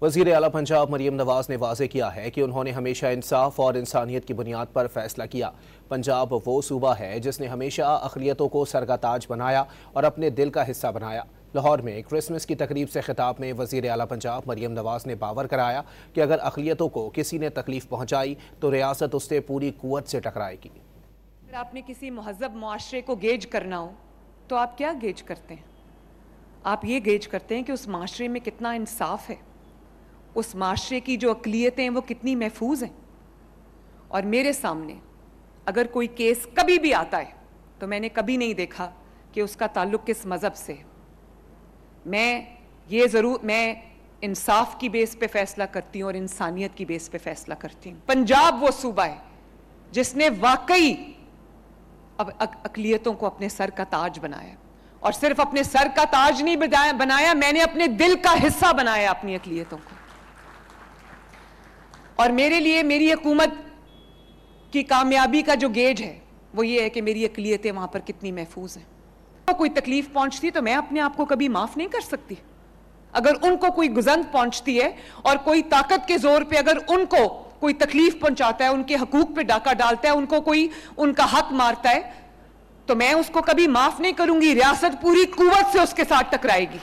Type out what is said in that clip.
वज़ीर आला पंजाब मरीम नवाज ने वाज़ेह किया है कि उन्होंने हमेशा इंसाफ और इंसानियत की बुनियाद पर फैसला किया। पंजाब वो सूबा है जिसने हमेशा अक़लियतों को सर का ताज बनाया और अपने दिल का हिस्सा बनाया। लाहौर में क्रिसमस की तकरीब से खिताब में वज़ीर आला पंजाब मरीम नवाज ने बावर कराया कि अगर अक़लियतों को किसी ने तकलीफ पहुँचाई तो रियासत उससे पूरी कुव्वत से टकराएगी। अगर आपने किसी महज़ब मुआशरे को गेज करना हो तो आप क्या गेज करते हैं? आप ये गेज करते हैं कि उस माशरे में कितना इंसाफ है, उस माशरे की जो अक़लियतें हैं वो कितनी महफूज हैं। और मेरे सामने अगर कोई केस कभी भी आता है तो मैंने कभी नहीं देखा कि उसका ताल्लुक़ किस मज़हब से है। मैं इंसाफ की बेस पे फैसला करती हूँ और इंसानियत की बेस पे फैसला करती हूँ। पंजाब वो सूबा है जिसने वाकई अब अक़लियतों को अपने सर का ताज बनाया, और सिर्फ अपने सर का ताज नहीं बनाया, मैंने अपने दिल का हिस्सा बनाया अपनी अक़लियतों को। और मेरे लिए मेरी हुकूमत की कामयाबी का जो गेज है वो ये है कि मेरी अक़लियतें वहां पर कितनी महफूज हैं। तो कोई तकलीफ पहुंचती तो मैं अपने आप को कभी माफ नहीं कर सकती। अगर उनको कोई गुज़ंद पहुंचती है और कोई ताकत के जोर पे अगर उनको कोई तकलीफ पहुंचाता है, उनके हकूक पे डाका डालता है, उनको कोई उनका हक मारता है, तो मैं उसको कभी माफ नहीं करूंगी। रियासत पूरी कुव्वत से उसके साथ टकराएगी।